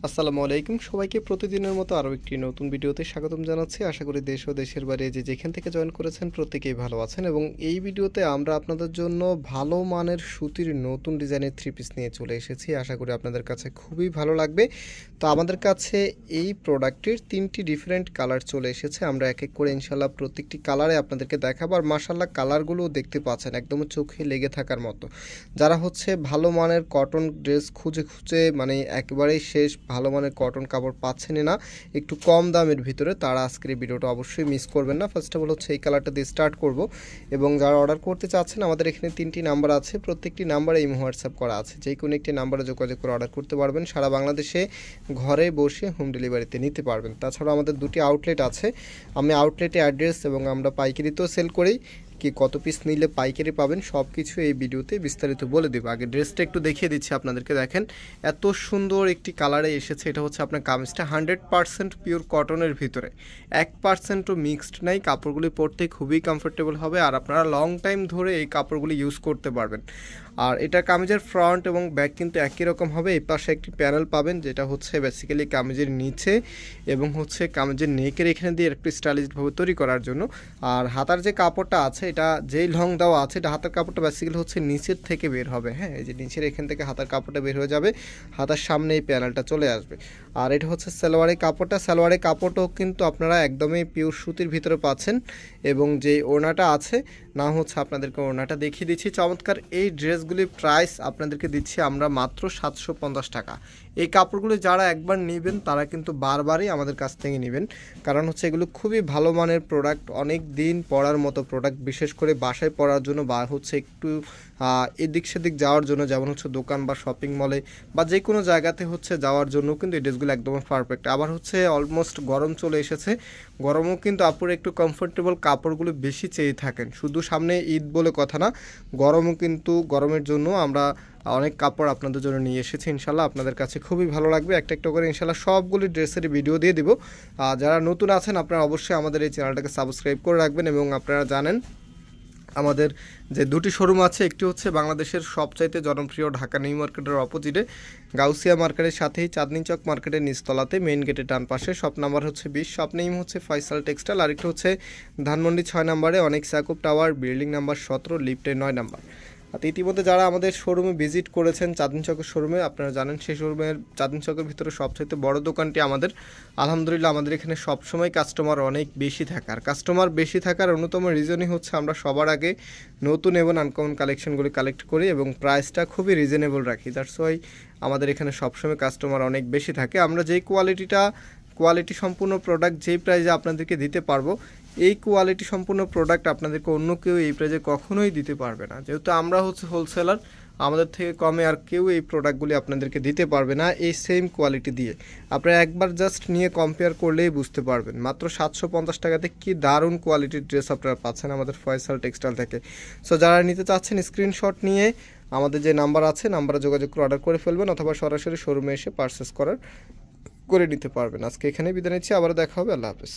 আসসালামু আলাইকুম সবাইকে প্রতিদিনের মতো আরও একটি নতুন ভিডিওতে স্বাগতম জানাচ্ছি। আশা করি দেশ ও দেশের বাইরে যে যেখান থেকে জয়েন করেছেন প্রত্যেকেই ভালো আছেন এবং এই ভিডিওতে আমরা আপনাদের জন্য ভালো মানের সুতির নতুন ডিজাইনের থ্রি পিস নিয়ে চলে এসেছি। আশা করি আপনাদের কাছে খুবই ভালো লাগবে। তো আমাদের কাছে এই প্রোডাক্টের তিনটি ডিফারেন্ট কালার চলে এসেছে। আমরা এক এক করে ইনশাল্লাহ প্রত্যেকটি কালারে আপনাদেরকে দেখাবো। আর মাশাআল্লাহ কালারগুলোও দেখতে পাচ্ছেন একদম চোখে লেগে থাকার মতো। যারা ভালো মানের কটন ড্রেস খুঁজে খুঁজে মানে একেবারেই শেষ, ভালো মানের কটন কাপড় পাচ্ছেনই না একটু কম দামের ভিতরে, তারা আজকের এই ভিডিওটা অবশ্যই মিস করবেন না। ফার্স্ট অফ অল এই কালারটা দিয়ে স্টার্ট করব এবং যারা অর্ডার করতে চাচ্ছেন আমাদের এখানে তিনটি নাম্বার আছে, প্রত্যেকটি নাম্বারে ইমো হোয়াটসঅ্যাপ করা আছে। যে কোনো একটি নাম্বারে যোগাযোগ করে অর্ডার করতে পারবেন। সারা বাংলাদেশে ঘরে বসে হোম ডেলিভারিতে নিতে পারবেন। তাছাড়া আমাদের দুটি আউটলেট আছে। আমি আউটলেটে অ্যাড্রেস এবং আমরা পাইকারিতেও সেল করি, কি কত পিস নিলে পাইকারি পাবেন সব কিছু এই ভিডিওতে বিস্তারিত বলে দেবো। আগে ড্রেসটা একটু দেখিয়ে দিচ্ছি আপনাদেরকে। দেখেন এত সুন্দর একটি কালারে এসেছে। এটা আপনার কামিজটা 100% পিওর কটনের ভিতরে, 1%ও মিক্সড নাই। কাপড়গুলি পরতে খুবই কমফোর্টেবল হবে আর আপনারা লং টাইম ধরে এই কাপড়গুলি ইউজ করতে পারবেন। আর এটা কামিজের ফ্রন্ট এবং ব্যাক কিন্তু একই রকম হবে। এই পাশে একটি প্যানেল পাবেন যেটা বেসিক্যালি কামিজের নিচে এবং কামিজের নেকের এখানে দিয়ে একটু স্টাইলিশভাবে তৈরি করার জন্য। আর হাতার যে কাপড়টা আছে এটা যেই লং দেওয়া আছে, এটা হাতার কাপড়টা বেসিক্যালি নিচের থেকে বের হবে। হ্যাঁ, এই যে নিচের এখান থেকে হাতার কাপড়টা বের হয়ে যাবে, হাতার সামনে এই প্যানেলটা চলে আসবে। আর এটা সালোয়ারের কাপড়টা, সালোয়ারের কাপড়টাও কিন্তু আপনারা একদমই পিওর সুতির ভিতরে পাচ্ছেন। এবং যে ওড়নাটা আছে না আপনাদেরকে ওড়নাটা দেখিয়ে দিচ্ছি। চমৎকার এই ড্রেসগুলির প্রাইস আপনাদেরকে দিচ্ছি আমরা মাত্র 750 টাকা। এই কাপড়গুলো যারা একবার নেবেন তারা কিন্তু বারবারই আমাদের কাছ থেকে নেবেন, কারণ এগুলো খুবই ভালো মানের প্রোডাক্ট, অনেক দিন পরার মতো প্রোডাক্ট, বিশেষ করে বাসায় পরার জন্য বা একটু এদিক সেদিক যাওয়ার জন্য, যেমন দোকান বা শপিং মলে বা যে কোনো জায়গাতে যাওয়ার জন্য কিন্তু এই ড্রেসগুলো একদম পারফেক্ট। আবার অলমোস্ট গরম চলে এসেছে, গরমও কিন্তু আপুর একটু কমফোর্টেবল কাপড়গুলো বেশি চেয়ে থাকেন। শুধু সামনে ঈদ বলে কথা না, গরমও কিন্তু গরমের জন্য আমরা অনেক কাপড় আপনাদের জন্য নিয়ে এসেছি। ইনশাল্লাহ আপনাদের কাছে খুবই ভালো লাগবে। একটা একটা করে ইনশাল্লাহ সবগুলি ড্রেসের ভিডিও দিয়ে দিব। যারা নতুন আছেন আপনারা অবশ্যই আমাদের এই চ্যানেলটাকে সাবস্ক্রাইব করে রাখবেন। এবং আপনারা জানেন আমাদের যে দুটি শোরুম আছে, একটি বাংলাদেশের সবচাইতে জনপ্রিয় ঢাকা নিউ মার্কেটের অপোজিটে গাউসিয়া মার্কেটের সাথেই চাঁদনী চক মার্কেটের নিচতলাতে মেইন গেটের ডান পাশে, shop number 20, shop name Faisal textile. আরেকটা ধানমন্ডি 6 নম্বরে অনেক সাকুব টাওয়ার, বিল্ডিং নাম্বার 17, লিফটে 9 নম্বর। আর ইতিমধ্যে যারা আমাদের শোরুমে ভিজিট করেছেন চাঁদনী চকের শোরুমে, আপনারা জানেন সেই শোরুমের চাঁদনী চকের ভিতরে সবচাইতে বড় দোকানটি আমাদের। আলহামদুলিল্লাহ আমাদের এখানে সবসময় কাস্টমার অনেক বেশি থাকে। আর কাস্টমার বেশি থাকার অন্যতম রিজনই আমরা সবার আগে নতুন এবং আনকমন কালেকশনগুলি কালেক্ট করি এবং প্রাইসটা খুবই রিজনেবল রাখি। দ্যাটস ওয়াই আমাদের এখানে সবসময় কাস্টমার অনেক বেশি থাকে। আমরা যেই কোয়ালিটি সম্পূর্ণ প্রোডাক্ট যেই প্রাইসে আপনাদেরকে দিতে পারবো, এই কোয়ালিটি সম্পূর্ণ প্রোডাক্ট আপনাদেরকে অন্য কেউ এই প্রাইসে কখনোই দিতে পারবে না। যেহেতু আমরা হোলসেলার, আমাদের থেকে কমে আর কেউ এই প্রোডাক্টগুলি আপনাদেরকে দিতে পারবে না এই সেম কোয়ালিটি দিয়ে। আপনারা একবার জাস্ট নিয়ে কম্পেয়ার করলেই বুঝতে পারবেন। মাত্র 750 টাকাতে কি দারুণ কোয়ালিটির ড্রেস আপনারা পাচ্ছেন আমাদের ফয়সাল টেক্সটাইল থেকে। সো যারা নিতে চাচ্ছেন স্ক্রিনশট নিয়ে আমাদের যে নাম্বার আছে, নাম্বারে যোগাযোগ করে অর্ডার করে ফেলবেন অথবা সরাসরি শোরুমে এসে পারচেস করে নিতে পারবেন। আজকে এখানেই বিদায় নিচ্ছি, আবার দেখা হবে। আল্লাহ হাফেজ।